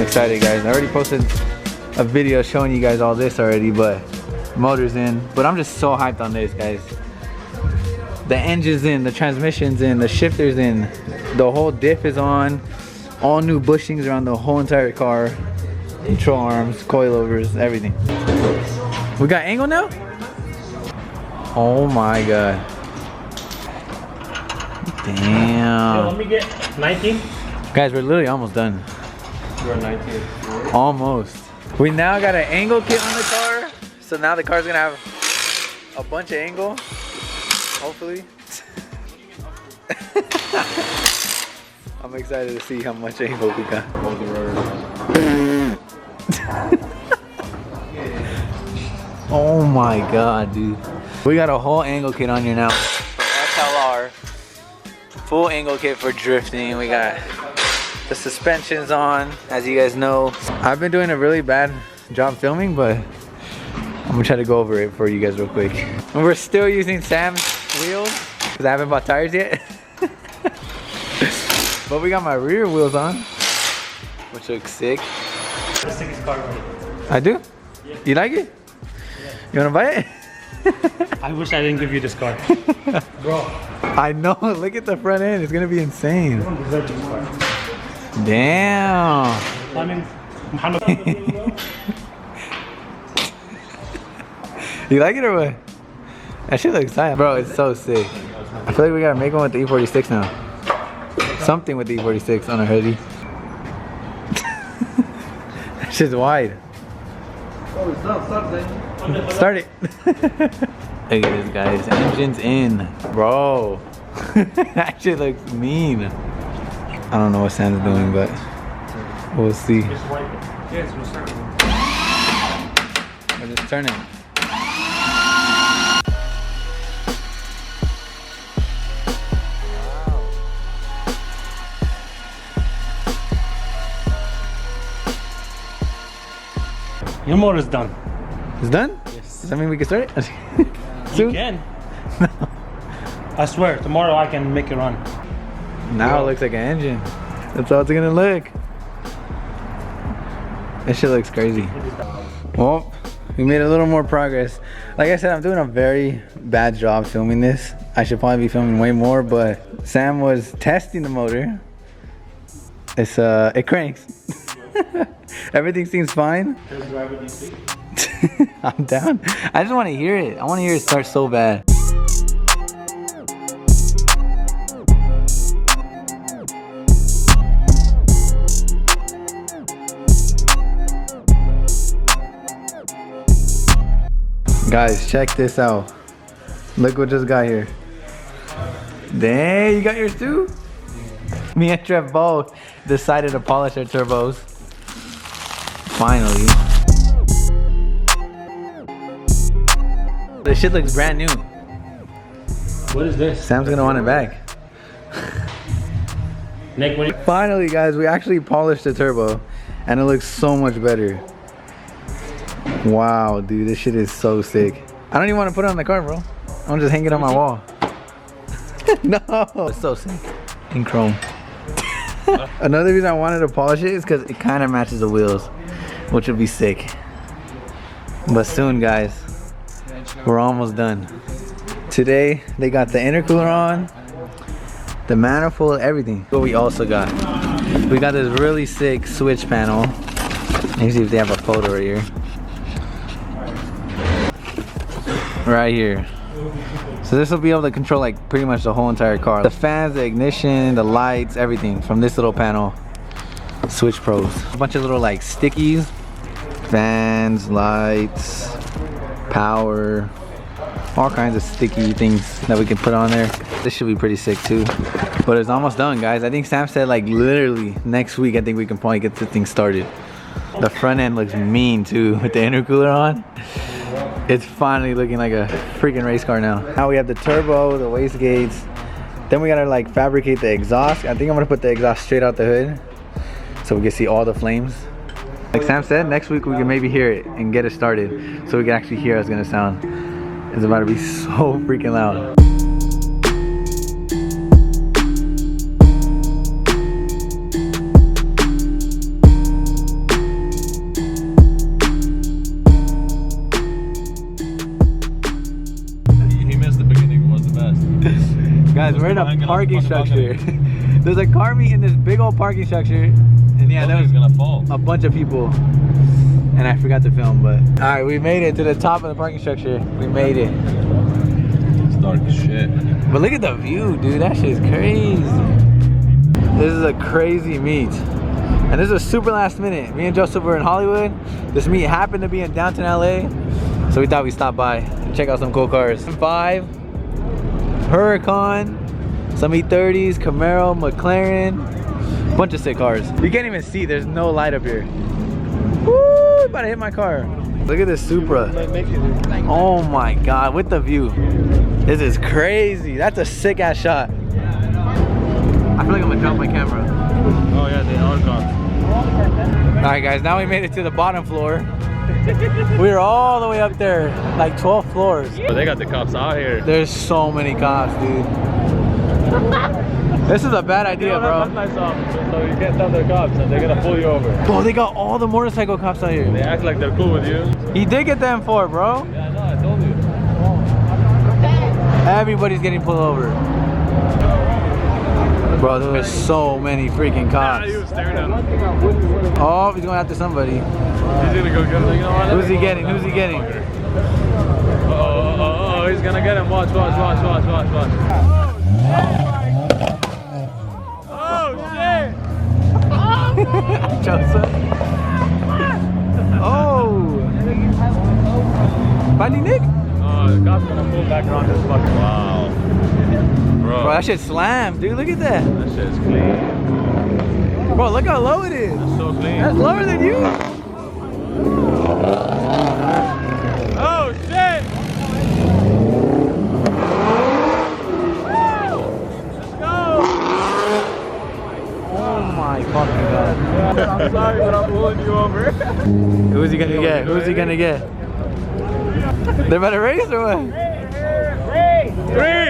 excited, guys. I already posted a video showing you guys all this already, but motor's in. But I'm just so hyped on this, guys. The engine's in, the transmission's in, the shifter's in, the whole diff is on, all new bushings around the whole entire car, control arms, coilovers, everything. We got angle now? Oh my god. Damn. Let me get 19. Guys, we're literally almost done. You're 19. Almost. We now got an angle kit on the car, so now the car's gonna have a bunch of angle. Hopefully. I'm excited to see how much angle we got. Oh my god, dude. We got a whole angle kit on here now. From SLR. Full angle kit for drifting. We got the suspensions on, as you guys know. I've been doing a really bad job filming, but I'm gonna try to go over it for you guys real quick. And we're still using Sam's wheels because I haven't bought tires yet. But we got my rear wheels on, which looks sick. The sickest car right? I do? Yeah. You like it? Yeah. You wanna buy it? I wish I didn't give you this car. Bro. I know, look at the front end, it's gonna be insane. You don't deserve this car. Damn. I mean, Muhammad. You like it or what? That shit looks tight. Bro, it's so sick. I feel like we gotta make one with the E46 now. Something with the E46 on a hoodie. That shit's wide. Start it. Look at this, guys. Engine's in. Bro. That shit looks mean. I don't know what Sam's doing, but we'll see. We're just turning. Your motor's done. It's done? Yes. Does that mean we can start it? You can. I swear, tomorrow I can make it run. Now it looks like an engine. That's how it's gonna look. This shit looks crazy. Well, we made a little more progress. Like I said, I'm doing a very bad job filming this. I should probably be filming way more, but Sam was testing the motor. It cranks. Everything seems fine. I'm down. I just want to hear it. I want to hear it start so bad. Guys, check this out. Look what just got here. Dang, you got yours too? Me and Trev both decided to polish our turbos. Finally. This shit looks brand new. What is this? Sam's gonna want it back. Nick, what? Finally, guys, we actually polished the turbo and it looks so much better. Wow, dude, this shit is so sick. I don't even want to put it on the car, bro. I'm gonna just hang it on my wall. No, it's so sick. In chrome. Another reason I wanted to polish it is because it kind of matches the wheels, which would be sick. But soon, guys, we're almost done. Today, they got the intercooler on, the manifold, everything. What we also got, we got this really sick switch panel. Let me see if they have a photo right here. Right here. So this will be able to control like pretty much the whole entire car. The fans, the ignition, the lights, everything from this little panel. Switch Pros. A bunch of little like stickies. Fans, lights, power, all kinds of sticky things that we can put on there. This should be pretty sick too. But it's almost done, guys. I think Sam said like literally next week I think we can probably get this thing started. The front end looks mean too with the intercooler on. It's finally looking like a freaking race car now. Now we have the turbo, the wastegates. Then we gotta like fabricate the exhaust. I think I'm gonna put the exhaust straight out the hood so we can see all the flames. Like Sam said, next week we can maybe hear it and get it started so we can actually hear how it's gonna sound. It's about to be so freaking loud. guys, we're in a parking structure. There's a car meet in this big old parking structure. And yeah, there was gonna fall. a bunch of people. And I forgot to film, but. Alright, we made it to the top of the parking structure. We made it. It's dark as shit. But look at the view, dude. That shit's crazy. This is a crazy meet. And this is super last minute. Me and Joseph were in Hollywood. This meet happened to be in downtown LA. So we thought we'd stop by and check out some cool cars. 5, Huracan, some E30s, Camaro, McLaren. Bunch of sick cars. You can't even see, there's no light up here. Woo, about to hit my car. Look at this Supra. Oh my God, with the view. This is crazy. That's a sick ass shot. I feel like I'm gonna drop my camera. Oh yeah, they are gone. Alright guys, now we made it to the bottom floor. We were all the way up there, like 12 floors. But they got the cops out here. There's so many cops, dude. This is a bad idea, bro. So you can't tell they're cops and they're gonna pull you over. Bro, they got all the motorcycle cops out here. They act like they're cool with you. He did get the M4, bro. Yeah, I know, I told you. Everybody's getting pulled over. Bro, there's so many freaking cops. He was staring at him. Oh, he's going after somebody. He's gonna go get him. You know what? Who's he getting? Who's he getting? Oh, he's gonna get him. Watch. Oh shit! Joseph. Oh! FindingNick? Oh, the cop's gonna pull back around this fucking. Wow. Bro, that shit slammed, dude. Look at that. That shit's clean. Bro, look how low it is. That's so clean. That's lower than you. Oh shit! Let's go! Oh my fucking God. I'm sorry, but I'm pulling you over. Who's he gonna get? Who's he gonna get? They're about to race or what? Three!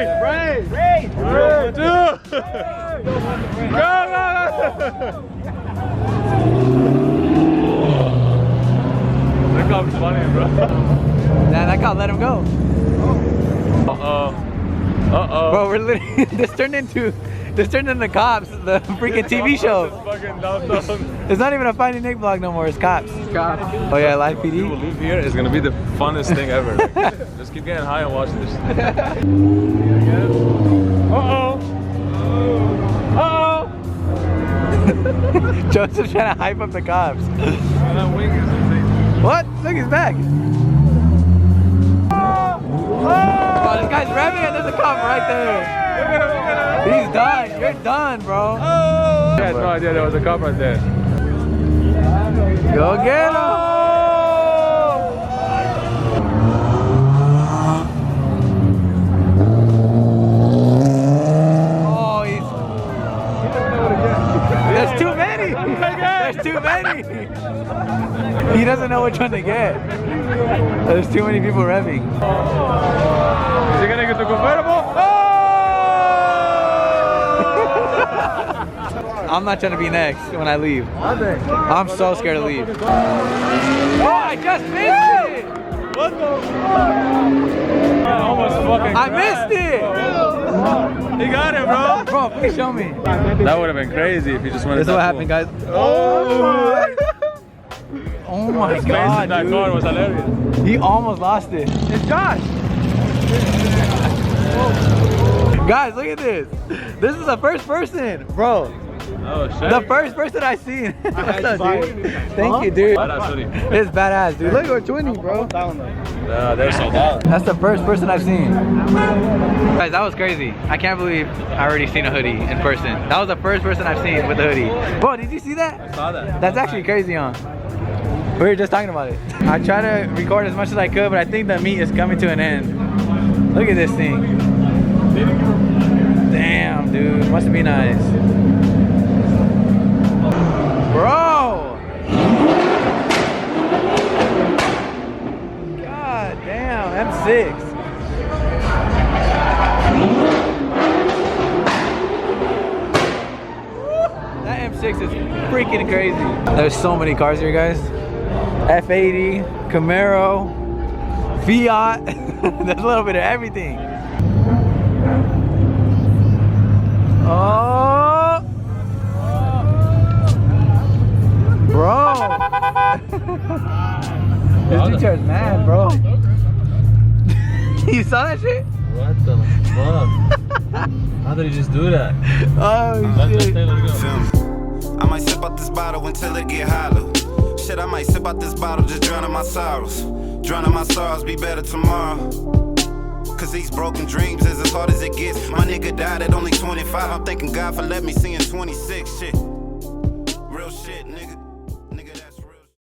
2! Go! That cop's funny, bro. Nah, that cop let him go. Uh-oh. Bro, we're literally, this turned into Cops, the freaking TV show. It's not even a FindingNick vlog no more, it's Cops. Oh yeah, live PD. People live here, it's gonna be the funnest thing ever. Like, just keep getting high and watch this. Joseph's trying to hype up the Cops. What? Look, he's back. Oh, this guy's revving and there's a cop right there. He's done. You're done, bro. I had no idea there was a cop right there. Go get him. Oh, there's too many. There's too many. He doesn't know which one to get. There's too many people revving. Is he gonna get the convertible? I'm not trying to be next when I leave. I'm so scared to leave. Oh, I just missed it! What the fuck? I almost fucking I missed it! He got it, bro! Bro, please show me. That would have been crazy if he just went. This is what happened, guys. Oh! Oh my God, that car was hilarious. He almost lost it. It's Josh! Guys, look at this. This is the first person, bro. Oh shit. The first person I seen. What's up, dude? Thank you, dude. It's badass, dude. Look, we're twinning, bro. They're sold out. That's the first person I've seen. Guys, that was crazy. I can't believe I already seen a hoodie in person. That was the first person I've seen with a hoodie. Bro, did you see that? I saw that. That's actually crazy, huh? We were just talking about it. I tried to record as much as I could, but I think the meet is coming to an end. Look at this thing. Damn, dude. Must be nice. Bro! God damn, M6. That M6 is freaking crazy. There's so many cars here, guys. F80, Camaro, Fiat. There's a little bit of everything. Oh, bro. This dude turns mad, bro. You saw that shit? What the fuck? How did he just do that? Oh shit. Let it I might sip out this bottle until it get hollow. Shit, I might sip out this bottle, just drowning my sorrows. Drowning my sorrows, be better tomorrow. Cause these broken dreams is as hard as it gets. My nigga died at only 25. I'm thanking God for letting me see in 26. Shit.